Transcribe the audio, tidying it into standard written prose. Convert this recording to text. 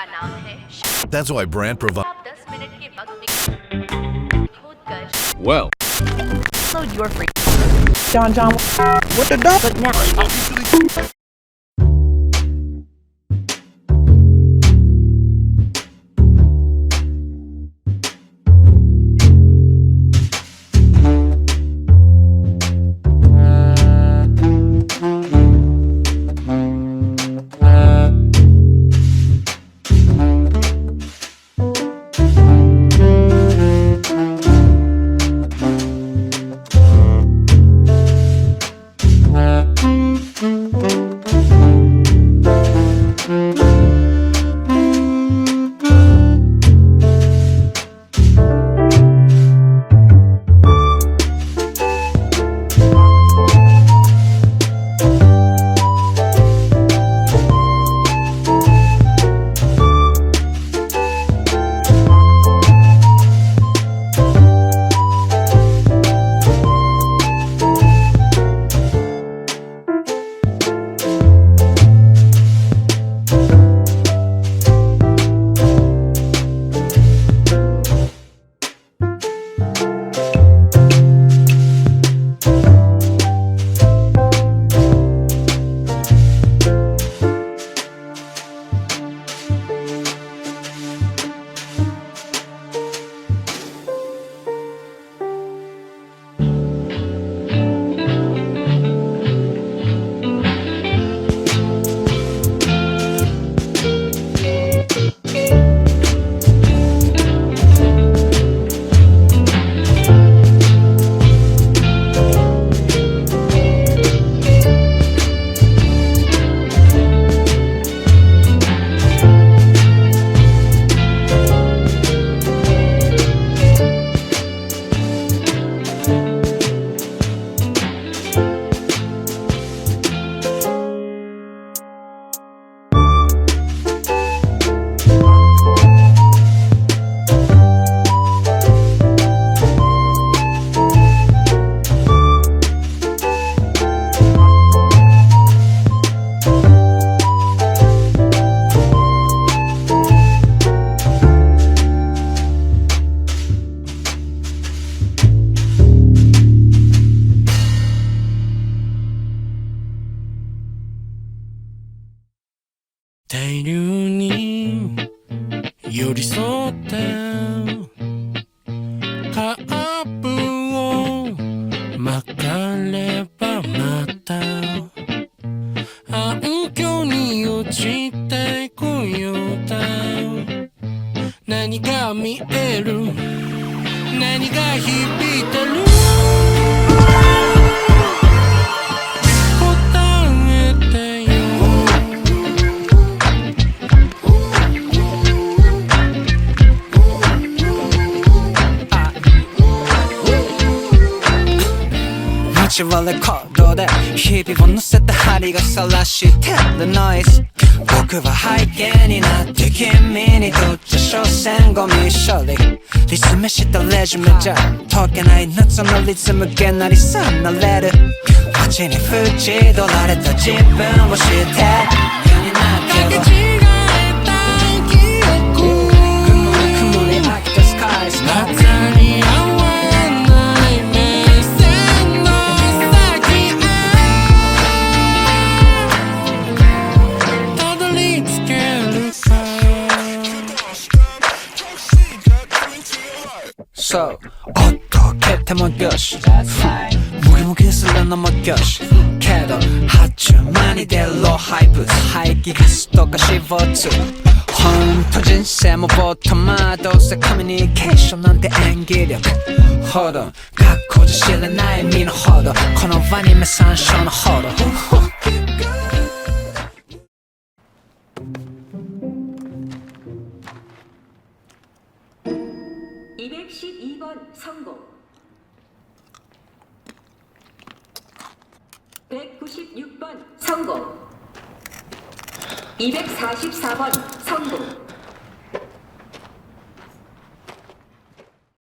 का नाम है That's why brand provide. आप 10 मिनट के वक्त खोद कर Well, load your free John, what the dog? but now大流に寄り添ってカーブを曲がればまた暗渠に落ちてこようだ何が見える何が響いてる街はレコードで日々を乗せた針が晒してるノイズ僕は背景になって君にとって所詮ゴミ処理リズムしたレジュメじゃ解けない夏のリズムげなりさなれる街に縁取られた自分を知って嫌になってる曇り飽きたスカイスカイそうおっと蹴ってもよしもぎもぎするのもよしけど発注間に出るローハイプ排気ガスとか CO2 ほんと人生もボットマどうせコミュニケーションなんて演技力ほど学校じゃ知らない身のほどこのアニメ参照のほど212번 성공 196번 성공 244번 성공